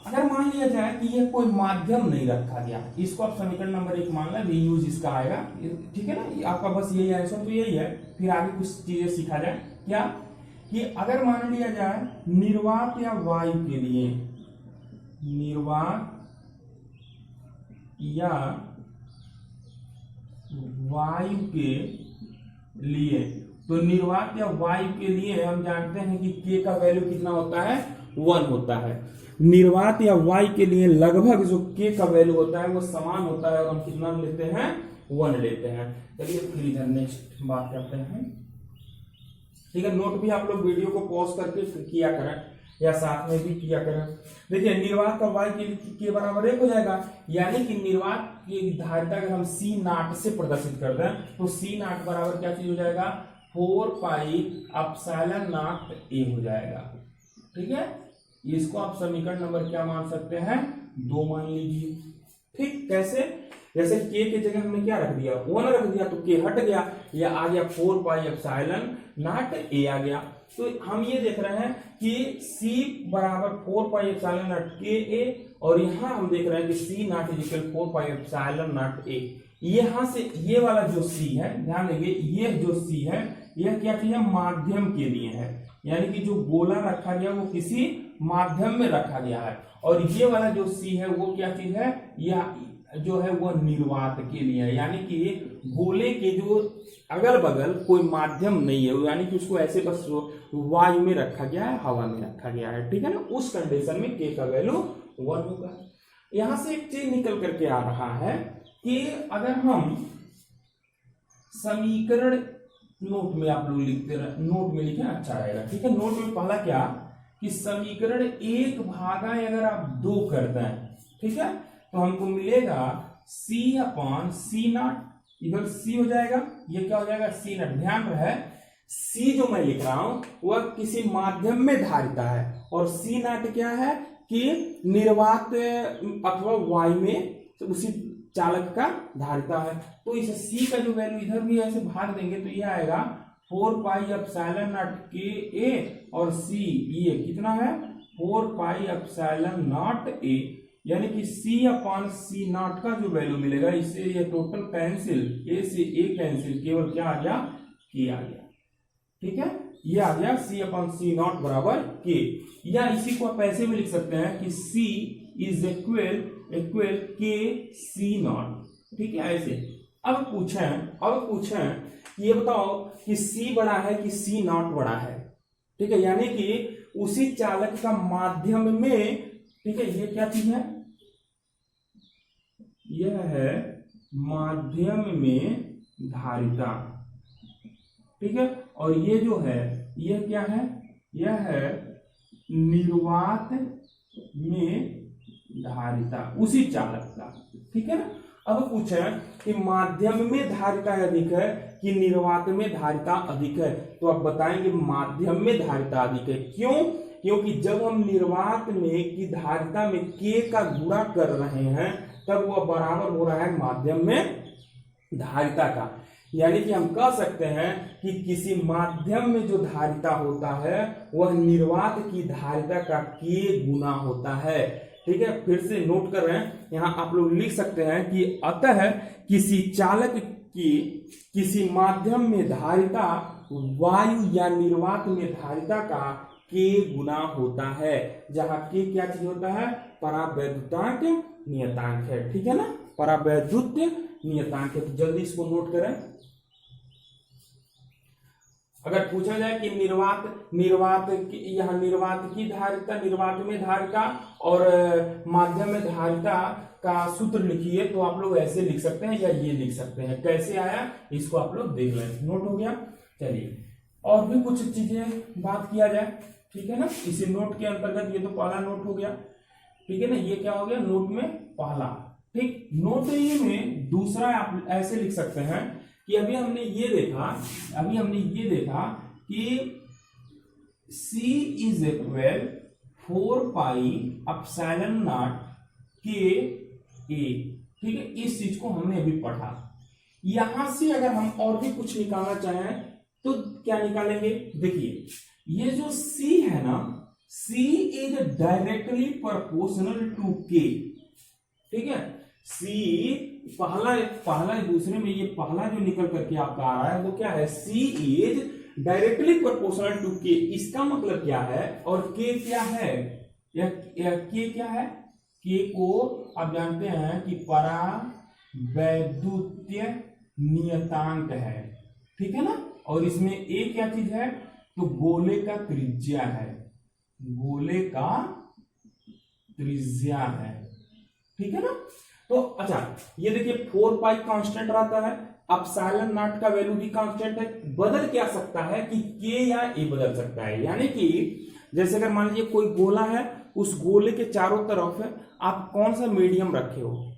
अगर मान लिया जाए कि यह कोई माध्यम नहीं रखा गया, इसको आप समीकरण नंबर 1 मान लें, रीयूज इसका आएगा, ठीक है ना, आपका बस यही आंसर तो यही है। फिर आगे कुछ चीजें सीखा जाए, क्या कि अगर मान लिया जाए निर्वात या वायु के लिए, निर्वात या वायु के लिए, तो निर्वात या वायु के लिए हम जानते हैं कि के का वैल्यू कितना होता है, 1 होता है। निर्वात या वायु के लिए लगभग जो के का वैल्यू होता है वो समान होता है, और हम कितना लेते हैं, 1 लेते हैं। चलिए फिर इधर नेक्स्ट बात करते हैं, ठीक है। नोट भी आप लोग वीडियो को पॉज करके किया करें, या साथ में भी किया करें। देखिए निर्वात का वायु के बराबर 1 हो जाएगा, यानी कि निर्वात की धारिता अगर हम सी नॉट से प्रदर्शित कर दें तो सी नॉट बराबर क्या चीज हो जाएगा, 4 पाई एप्सिलॉन नॉट ए हो जाएगा, ठीक है। इसको आप समीकरण नंबर क्या मान सकते हैं, 2 मान लीजिए, ठीक। कैसे, जैसे के की जगह हमने क्या रख दिया, 1 रख दिया, तो के हट गया, या आ गया 4 पाई एप्सिलॉन नॉट ए आ गया। तो हम ये देख रहे हैं कि C बराबर 4 पाई एप्सिलॉन नॉट के ए, और यहां हम देख रहे हैं कि C not is equal 4 pi epsilon not a. यहां से ये वाला जो C है, ध्यान देंगे, ये जो C है यह क्या चीज है, माध्यम के लिए है, यानी कि जो गोला रखा गया वो किसी माध्यम में रखा गया है, और ये वाला जो C है वो क्या चीज है, यह जो है वो निर्वात के लिए है, यानी कि गोले के जो अगल बगल कोई माध्यम नहीं है, यानी कि उसको ऐसे बस वायु में रखा गया है, हवा में रखा गया है, ठीक है ना। उस कंडीशन में के का वैल्यू 1 होगा। यहां से एक चीज निकल करके आ रहा है कि अगर हम समीकरण नोट में आप लोग लिखते रहे, नोट में लिखें अच्छा रहेगा, ठीक है। नोट में पहला क्या कि समीकरण 1 भागा अगर आप 2 कर दें, ठीक है, तो हमको मिलेगा C अपॉन C नॉट, इधर C हो जाएगा, ये क्या हो जाएगा, C नॉट। ध्यान रहे C जो मैं लिख रहा हूं वह किसी माध्यम में धारिता है, और C नॉट क्या है कि निर्वात अथवा वायु में तो उसी चालक का धारिता है। तो इस C का जो वैल्यू इधर भी ऐसे भाग देंगे तो ये आएगा 4 पाई एप्सिलॉन नॉट के ए, और C ये कितना है, 4 पाई एप्सिलॉन नॉट ए, यानी कि C अपॉन C नॉट का जो वैल्यू मिलेगा, इससे ये टोटल कैंसिल, ए से ए कैंसिल, केवल क्या आ गया, के आ गया, ठीक है। ये आ गया C अपॉन C नॉट बराबर के, या इसी को आप ऐसे में लिख सकते हैं कि C इज इक्वल के C नॉट, ठीक है, ऐसे। अब पूछें ये बताओ कि C बड़ा है कि C नॉट बड़ा है, ठीक है, यानी कि उसी चालक का माध्यम में, ठीक है, ये क्या चीज है, यह है माध्यम में धारिता, ठीक है, और ये जो है यह क्या है, यह है निर्वात में धारिता उसी चालक का, ठीक है ना। अब पूछे कि माध्यम में धारिता अधिक है कि निर्वात में धारिता अधिक है, तो आप बताएंगे माध्यम में धारिता अधिक है। क्यों, क्योंकि जब हम निर्वात में की धारिता में के का गुणा कर रहे हैं तब वह बराबर हो रहा है माध्यम में धारिता का, यानी कि हम कह सकते हैं कि किसी माध्यम में जो धारिता होता है वह निर्वात की धारिता का के गुना होता है, ठीक है। फिर से नोट कर रहे हैं, यहां आप लोग लिख सकते हैं कि अतः किसी चालक की किसी माध्यम में धारिता वायु या निर्वात में धारिता का के गुना होता है, जहां के क्या चीज होता है, परावैद्युतांक नियतांक है, ठीक है ना, परावैद्युत नियतांक है। तो जल्दी इसको नोट करें। अगर पूछा जाए कि निर्वात की धारिता, निर्वात में धारिता और माध्यम में धारिता का सूत्र लिखिए, तो आप लोग ऐसे लिख सकते हैं या ये लिख सकते हैं। कैसे आया इसको आप लोग देख लें। नोट हो गया। चलिए और भी कुछ चीजें बात किया जाए, ठीक है ना। इसी नोट के अंतर्गत ये तो पहला नोट हो गया, ठीक है ना। ये क्या हो गया, नोट में पहला, ठीक। नोट में दूसरा आप ऐसे लिख सकते हैं कि अभी हमने ये देखा कि C इज इक्वल 4πε0 के ए, ठीक है। इस चीज को हमने अभी पढ़ा। यहां से अगर हम और भी कुछ निकालना चाहें तो क्या निकालेंगे? देखिए ये जो C है ना, C is directly proportional to K, ठीक है। C पहला दूसरे में ये पहला जो निकल करके आपका आ रहा है वो क्या है? C is directly proportional to K। इसका मतलब क्या है? और K क्या है? K क्या है? K को आप जानते हैं कि परावैद्युतीय नियतांक है, ठीक है ना। और इसमें A क्या चीज है? तो गोले का त्रिज्या है, गोले का त्रिज्या है, ठीक है ना। तो अच्छा ये देखिए 4 पाई कांस्टेंट रहता है, एप्सिलॉन नॉट का वैल्यू भी कांस्टेंट है। बदल क्या सकता है कि K या A बदल सकता है। यानी कि जैसे अगर मान लीजिए कोई गोला है, उस गोले के चारों तरफ आप कौन सा मीडियम रखे हो,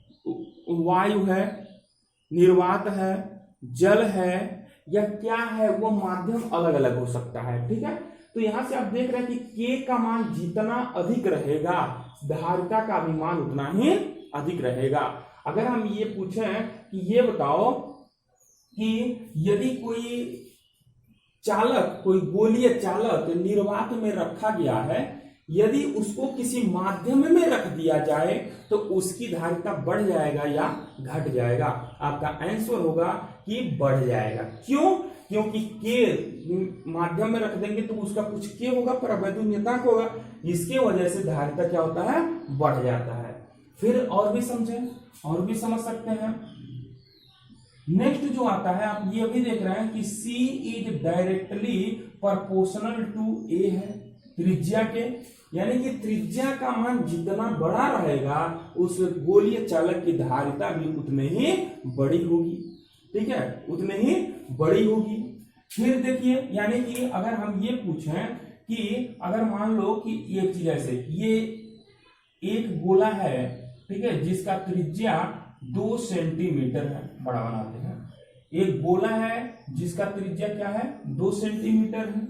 वायु है, निर्वात है, जल है या क्या है, वो माध्यम अलग अलग हो सकता है, ठीक है। तो यहां से आप देख रहे हैं कि K का मान जितना अधिक रहेगा धारिता का भी मान उतना ही अधिक रहेगा। अगर हम ये पूछें कि ये बताओ कि यदि कोई गोलीय चालक निर्वात में रखा गया है, यदि उसको किसी माध्यम में रख दिया जाए तो उसकी धारिता बढ़ जाएगा या घट जाएगा? आपका आंसर होगा कि बढ़ जाएगा। क्यों? क्योंकि K माध्यम में रख देंगे तो उसका कुछ K होगा, परावैद्युतीय नियतांक होगा, इसके वजह से धारिता क्या होता है? बढ़ जाता है। फिर और भी समझें, और भी समझ सकते हैं। नेक्स्ट जो आता है, आप ये भी देख रहे हैं कि C is directly proportional to A है, त्रिज्या के। यानी कि त्रिज्या का मान जितना बड़ा रहेगा उस गोलीय चालक की धारिता भी उतने ही बड़ी होगी, ठीक है, उतने ही बड़ी होगी। फिर देखिए, यानी कि अगर हम ये पूछें कि अगर मान लो कि एक चीज ऐसे, ये एक गोला है, ठीक है, जिसका त्रिज्या 2 सेंटीमीटर है, बड़ा बनाते हैं। एक गोला है जिसका त्रिज्या क्या है? 2 सेंटीमीटर है।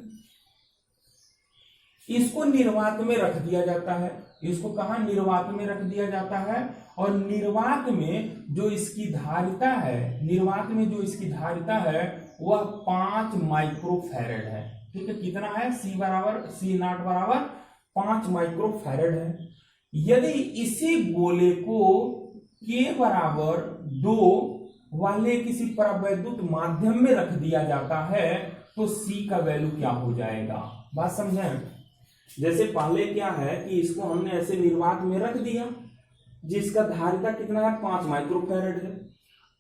इसको निर्वात में रख दिया जाता है। इसको कहां? निर्वात में रख दिया जाता है। और निर्वात में जो इसकी धारिता है, वह 5 माइक्रोफैरड है, ठीक है। कितना है? C नॉट बराबर 5 माइक्रोफैरड है। यदि इसी गोले को K बराबर 2 वाले किसी परावैद्युत माध्यम में रख दिया जाता है तो C का वैल्यू क्या हो जाएगा? बात समझें। जैसे पहले क्या है कि इसको हमने ऐसे निर्वात में रख दिया जिसका धारिता कितना है? 5 माइक्रोफैरड है।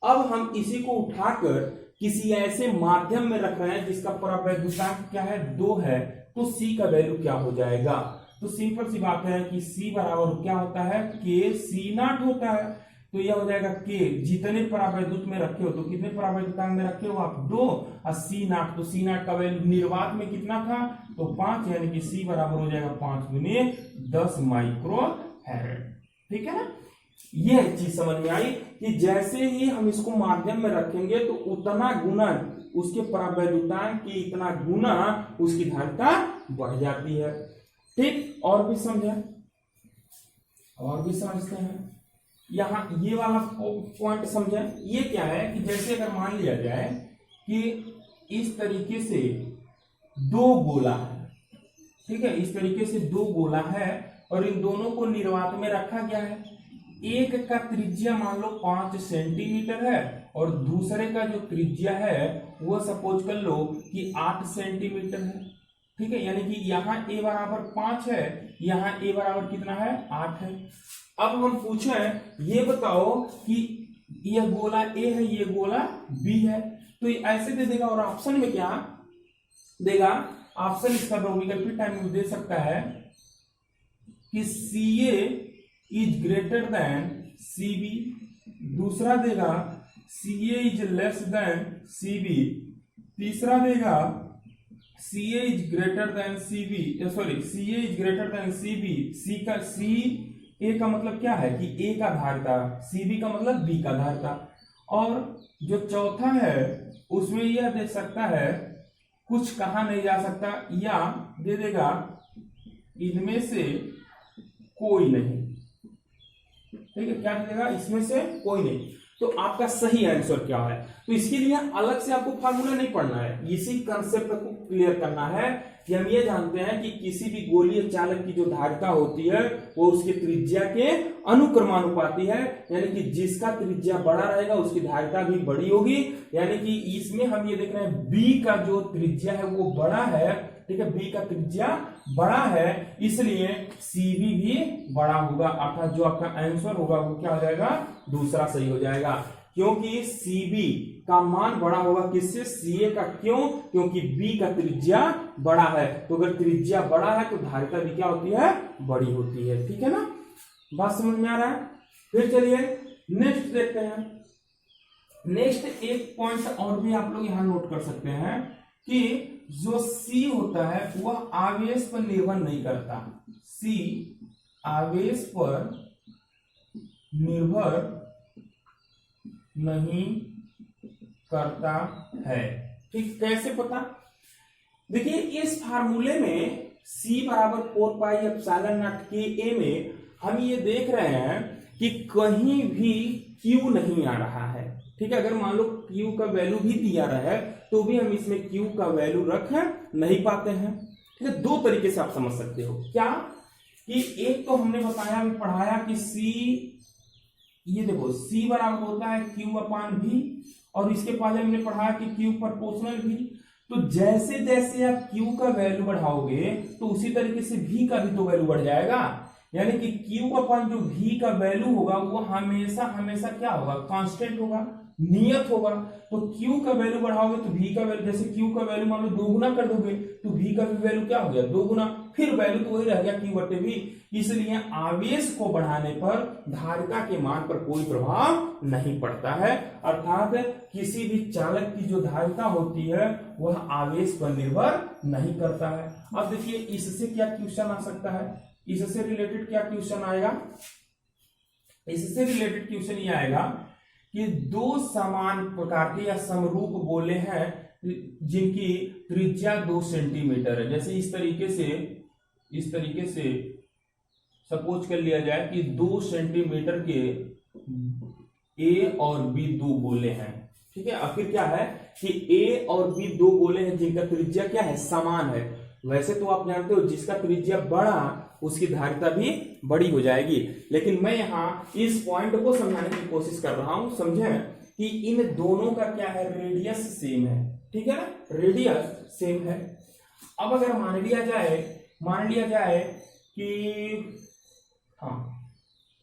अब हम इसी को उठाकर किसी ऐसे माध्यम में रख रहे हैं जिसका परावैद्युतांक क्या है? 2 है, तो C का वैल्यू क्या हो जाएगा? तो सिंपल सी बात है कि C बराबर क्या होता है? K C नॉट होता है। तो यह हो जाएगा K, जितने परावैद्युत में रखे हो, तो कितने परावैद्युतांक में रखे हो आप? 2, और C नॉट, तो C नॉट का वैल्यू निर्वात में कितना था? तो 5, यानी कि C बराबर हो जाएगा 5 गुने 10 माइक्रोफैरड, ठीक है ना। यह चीज समझ में आई कि जैसे ही हम इसको माध्यम में रखेंगे तो उतना गुना उसके परावैद्युतांक की इतना गुना उसकी धारिता बढ़ जाती है, ठीक। और भी समझें, और भी समझते हैं। यहां ये वाला पॉइंट समझें। ये क्या है कि जैसे अगर मान लिया जाए कि इस तरीके से 2 गोला है, ठीक है, इस तरीके से 2 गोला है और इन दोनों को निर्वात में रखा गया है। एक का त्रिज्या मान लो 5 सेंटीमीटर है और दूसरे का जो त्रिज्या है वो सपोज कर लो कि 8 सेंटीमीटर है, ठीक है। यानी कि यहाँ A बराबर 5 है, यहाँ A बराबर कितना है? 8 है। अब हम पूछें, ये बताओ कि यह गोला A है, ये गोला B है, तो ऐसे दे देगा। और ऑप्शन में क्या देगा? ऑप्शन इसका दो विकल्पित टाइम में दे सकता है कि CA is greater then CB, दूसरा देगा CA is less than CB, तीसरा देगा CA is greater then CB, CA is greater then CB। A का मतलब क्या है कि A का धारिता, CB का मतलब B का धारिता। और जो चौथा है उसमें यह दे सकता है कुछ कहा नहीं जा सकता, या दे देगा इनमें से कोई नहीं। ठीक है, क्या दे देगा, इसमें से कोई नहीं। तो आपका सही आंसर क्या है? तो इसके लिए अलग से आपको फार्मूला नहीं पढ़ना है, इसी कंसेप्ट को क्लियर करना है कि हम ये जानते हैं कि किसी भी गोलीय चालक की जो धारिता होती है वो उसकी त्रिज्या के अनुक्रमानुपाती है, यानी कि जिसका त्रिज्या बड़ा रहेगा उसकी धारिता भी बड़ी होगी। यानी कि इसमें हम ये देख रहे हैं बी का जो त्रिज्या है वो बड़ा है, ठीक है, बी का त्रिज्या बड़ा है, इसलिए सीबी भी बड़ा होगा, अर्थात जो आपका आंसर होगा वो क्या हो जाएगा, दूसरा सही हो जाएगा, क्योंकि सीबी का मान बड़ा होगा किससे, सीए का। क्यों? क्योंकि बी का त्रिज्या बड़ा है, तो अगर त्रिज्या बड़ा है तो धारिता भी क्या होती है, बड़ी होती है। ठीक है ना, बात समझ में आ रहा है? फिर चलिए नेक्स्ट देखते हैं। नेक्स्ट एक पॉइंट और भी आप लोग यहां नोट कर सकते हैं कि जो C होता है वह आवेश पर निर्भर नहीं करता, C आवेश पर निर्भर नहीं करता है। ठीक, कैसे पता? देखिए इस फार्मूले में C बराबर 4 पाई एप्सिलॉन नॉट के ए में हम ये देख रहे हैं कि कहीं भी Q नहीं आ रहा है। ठीक है, अगर मान लो Q का वैल्यू भी दिया रहा है तो भी हम इसमें Q का वैल्यू रख नहीं पाते हैं। ठीक है, दो तरीके से आप समझ सकते हो। क्या कि एक तो हमने बताया, भी पढ़ाया कि C, ये देखो C बराबर होता है Q अपान V, और इसके पहले हमने पढ़ाया कि Q प्रोपोर्शनल V। तो जैसे जैसे आप Q का वैल्यू बढ़ाओगे तो उसी तरीके से V का भी तो वैल्यू बढ़ जाएगा, यानी कि Q अपन जो V का वैल्यू होगा वो हमेशा हमेशा क्या होगा, कांस्टेंट होगा, नियत होगा। तो Q का वैल्यू बढ़ाओगे तो V का वैल्यू, जैसे Q का वैल्यू मान लो 2 गुना कर दोगे तो V का भी वैल्यू क्या हो गया, 2 गुना, फिर वैल्यू तो वही रह गया Q बटे V। इसलिए आवेश को बढ़ाने पर धारिता के मान पर कोई प्रभाव नहीं पड़ता है, अर्थात किसी भी चालक की जो धारिता होती है वह आवेश पर निर्भर नहीं करता है। अब देखिए इससे क्या क्वेश्चन आ सकता है, इससे रिलेटेड क्या क्वेश्चन आएगा, इससे रिलेटेड क्वेश्चन ये आएगा कि दो समान प्रकार के या समरूप गोले हैं जिनकी त्रिज्या 2 सेंटीमीटर है। जैसे इस तरीके से सपोज कर लिया जाए कि 2 सेंटीमीटर के ए और बी दो गोले हैं। ठीक है, आखिर क्या है कि ए और बी दो गोले हैं जिनका त्रिज्या क्या है, समान है। वैसे तो आप जानते हो जिसका त्रिज्या बड़ा उसकी धारिता भी बड़ी हो जाएगी, लेकिन मैं यहाँ इस पॉइंट को समझाने की कोशिश कर रहा हूं, समझें कि इन दोनों का क्या है, रेडियस सेम है। ठीक है ना, रेडियस सेम है। अब अगर मान लिया जाए कि हाँ,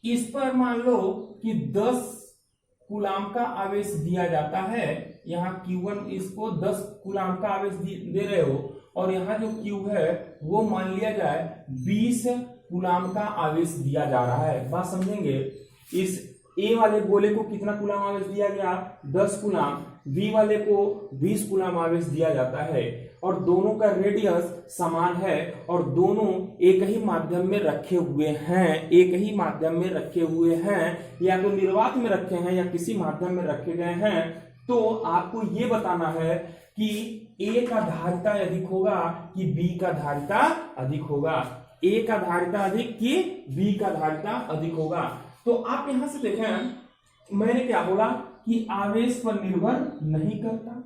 इस पर मान लो कि 10 कूलाम का आवेश दिया जाता है, यहाँ Q1 इसको 10 कूलाम का आवेश दे रहे हो, और यहाँ जो Q है वो मान लिया जाए 20 कूलाम का आवेश दिया जा रहा है। बात समझेंगे, इस ए वाले गोले को कितना कूलाम आवेश दिया गया, 10 कूलाम, बी वाले को 20 कूलाम आवेश दिया जाता है, और दोनों का रेडियस समान है, और दोनों एक ही माध्यम में रखे हुए हैं, या तो निर्वात में रखे हैं या किसी माध्यम में रखे गए हैं। तो आपको ये बताना है कि ए का धारिता अधिक होगा कि बी का धारिता अधिक होगा, ए का धारिता अधिक कि बी का धारिता अधिक होगा। तो आप यहां से देखें मैंने क्या बोला कि आवेश पर निर्भर नहीं करता,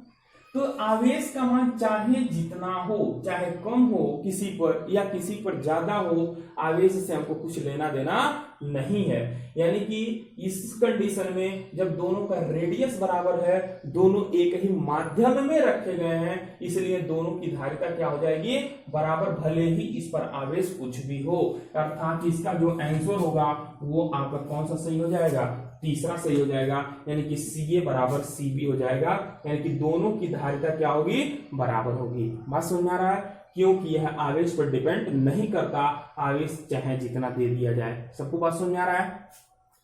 तो आवेश का मान चाहे जितना हो, चाहे कम हो किसी पर या किसी पर ज्यादा हो, आवेश से हमको कुछ लेना देना नहीं है। यानी कि इस कंडीशन में जब दोनों का रेडियस बराबर है, दोनों एक ही माध्यम में रखे गए हैं, इसलिए दोनों की धारिता क्या हो जाएगी, बराबर, भले ही इस पर आवेश कुछ भी हो। अर्थात इसका जो आंसर होगा वो आपका कौन सा सही हो जाएगा, तीसरा सही हो जाएगा, यानी कि CA बराबर CB हो जाएगा, यानी कि दोनों की धारिता क्या होगी, बराबर होगी। बात समझ में आ रहा है, क्योंकि यह आवेश पर डिपेंड नहीं करता, आवेश चाहे जितना दे दिया जाए। सबको बात समझ में आ रहा है?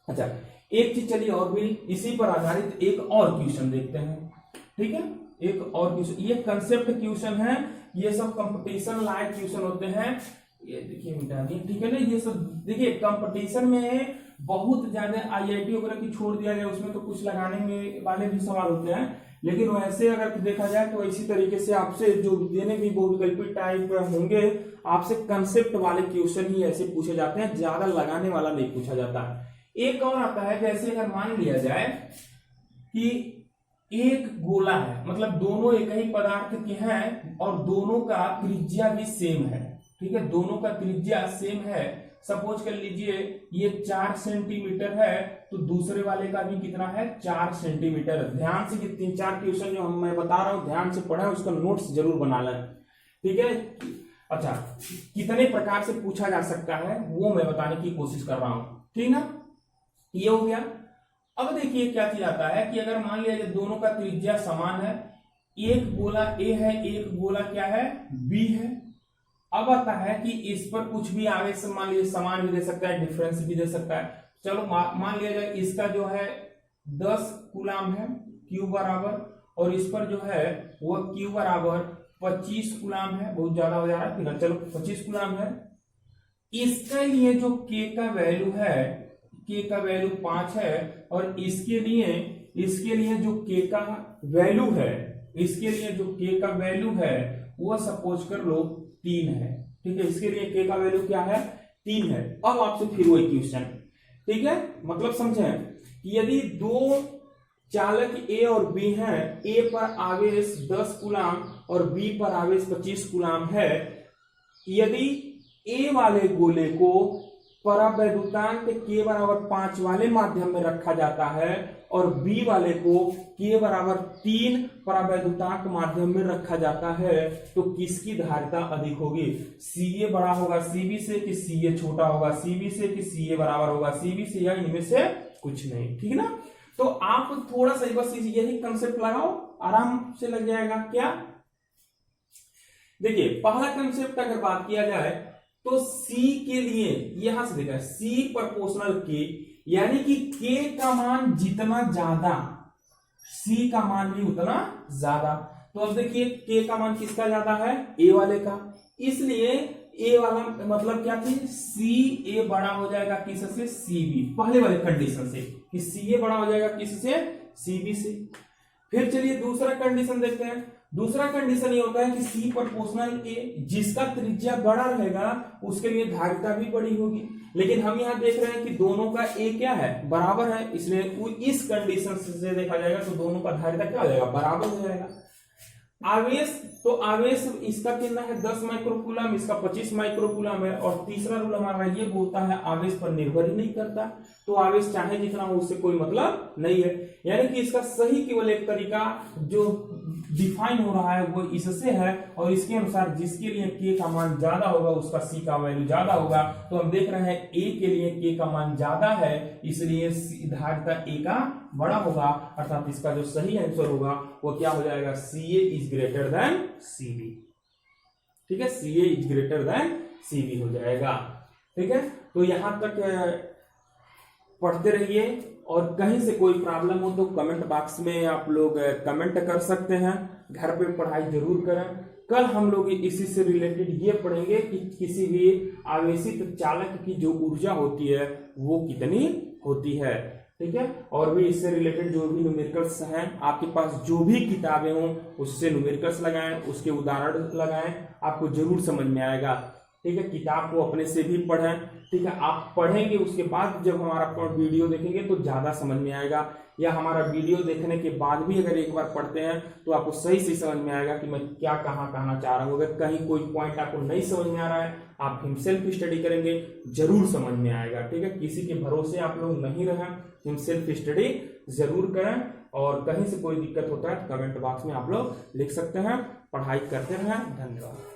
अच्छा, एक चीज चलिए और भी इसी पर आधारित एक और क्वेश्चन देखते हैं। ठीक है, एक और क्वेश्चन, ये कंसेप्ट क्वेश्चन है, ये सब कंपटीशन लायक क्वेश्चन होते हैं। ये देखिए मिटा दिए, ठीक है ना, ये सब देखिए कंपटीशन में बहुत ज्यादा IIT वगैरह की छोड़ दिया गया, उसमें तो कुछ लगाने में वाले भी सवाल होते हैं, लेकिन वैसे अगर देखा जाए तो इसी तरीके से आपसे जो जितने भी बहुविकल्पी टाइप होंगे आपसे कंसेप्ट वाले क्वेश्चन ही ऐसे पूछे जाते हैं, ज्यादा लगाने वाला नहीं पूछा जाता। एक और आता है, जैसे अगर मान लिया जाए कि एक गोला है, मतलब दोनों एक ही पदार्थ के हैं और दोनों का त्रिज्या भी सेम है, ठीक है, दोनों का त्रिज्या सेम है। सपोज कर लीजिए ये 4 सेंटीमीटर है तो दूसरे वाले का भी कितना है 4 सेंटीमीटर। ध्यान से 3-4 क्वेश्चन जो मैं बता रहा हूं ध्यान से पढ़ें, उसका नोट्स जरूर बना लें, ठीक है। अच्छा, कितने प्रकार से पूछा जा सकता है वो मैं बताने की कोशिश कर रहा हूं, ठीक ना। ये हो गया। अब देखिए क्या चीज आता है कि अगर मान लिया दोनों का त्रिज्या समान है, एक गोला ए है, एक गोला क्या है बी है। अब आता है कि इस पर कुछ भी आवेश मान लीजिए समान भी दे सकता है, डिफरेंस भी दे सकता है। चलो मान लिया जाए इसका जो है 10 कूलाम है क्यू बराबर, और इस पर जो है वो क्यू बराबर 25 कूलाम है, बहुत ज्यादा हो जा रहा है फिर, चलो 25 कूलाम है। इसके लिए जो के का वैल्यू है, के का वैल्यू 5 है, और इसके लिए जो के का वैल्यू है, इसके लिए जो के का वैल्यू है वो सपोज कर लो 3 है, ठीक है। इसके लिए के का वैल्यू क्या है 3 है। अब आपसे फिर वही क्वेश्चन, ठीक है, मतलब समझें कि यदि दो चालक ए और बी हैं, ए पर आवेश 10 कूलाम और बी पर आवेश 25 कूलाम है। यदि ए वाले गोले को परावैद्युतांक के बराबर 5 वाले माध्यम में रखा जाता है और बी वाले को के बराबर 3 परावैद्युतांक माध्यम में रखा जाता है, तो किसकी धारिता अधिक होगी? सी ए बड़ा होगा सी बी से कि सी ए छोटा होगा सी बी से कि सी ए बराबर होगा सी बी से, या इनमें से कुछ नहीं, ठीक ना। तो आप थोड़ा सा बस यही कंसेप्ट लगाओ, आराम से लग जाएगा। क्या देखिए, पहला कंसेप्ट अगर बात किया जाए तो C के लिए यहां से देखा C प्रोपोर्शनल K, यानी कि K का मान जितना ज्यादा C का मान भी उतना ज्यादा। तो अब देखिए K का मान किसका ज्यादा है? A वाले का, इसलिए A वाला मतलब क्या थी CA बड़ा हो जाएगा किससे? CB, पहले वाले कंडीशन से कि CA बड़ा हो जाएगा किससे? CB से। फिर चलिए दूसरा कंडीशन देखते हैं। दूसरा कंडीशन ये होता है कि C प्रोपोर्शनल A, जिसका त्रिज्या बड़ा रहेगा उसके लिए धारिता भी बड़ी होगी, लेकिन हम यहां देख रहे हैं कि दोनों का A क्या है? बराबर है, इसलिए इस कंडीशन से देखा जाएगा तो दोनों का धारिता क्या हो जाएगा? बराबर हो जाएगा। आवेश, तो आवेश इसका कितना है 10 माइक्रोकूलम, इसका 25 माइक्रोकूलम है। और तीसरा रूल हमारा ये बोलता है आवेश पर निर्भर ही नहीं करता, तो आवेश चाहे जितना हो उससे कोई मतलब नहीं है। यानी कि इसका सही केवल एक तरीका जो डिफाइन हो रहा है वो इससे है, और इसके अनुसार जिसके लिए के का मान ज्यादा होगा उसका सी का वैल्यू ज्यादा होगा। तो हम देख रहे हैं ए के लिए के का मान ज्यादा है, इसलिए धारिता ए का बड़ा होगा, अर्थात इसका जो सही आंसर होगा वो क्या हो जाएगा? C A is greater than C B, ठीक है, C A is greater than C B हो जाएगा, ठीक है। तो यहां तक पढ़ते रहिए, और कहीं से कोई प्रॉब्लम हो तो कमेंट बॉक्स में आप लोग कमेंट कर सकते हैं। घर पे पढ़ाई जरूर करें। कल हम लोग इसी से रिलेटेड ये पढ़ेंगे कि किसी भी आवेशित चालक की जो ऊर्जा होती है वो कितनी होती है, ठीक है। और भी इससे रिलेटेड जो भी न्यूमेरिकल्स हैं, आपके पास जो भी किताबें हों उससे न्यूमेरिकल्स लगाएं, उसके उदाहरण लगाएं, आपको जरूर समझ में आएगा, ठीक है। किताब को अपने से भी पढ़ें, ठीक है। आप पढ़ेंगे उसके बाद जब हमारा वीडियो देखेंगे तो ज्यादा समझ में आएगा, या हमारा वीडियो देखने के बाद भी अगर एक बार पढ़ते हैं तो आपको सही से समझ में आएगा कि मैं क्या कहाँ कहना चाह रहा हूँ। अगर कहीं कोई पॉइंट आपको नहीं समझ में आ रहा है, आप हिमसेल्फ स्टडी करेंगे जरूर समझ में आएगा, ठीक है। किसी के भरोसे आप लोग नहीं रहें, हिमसेल्फ स्टडी जरूर करें। और कहीं से कोई दिक्कत होता है तो कमेंट बॉक्स में आप लोग लिख सकते हैं। पढ़ाई करते रहें। धन्यवाद।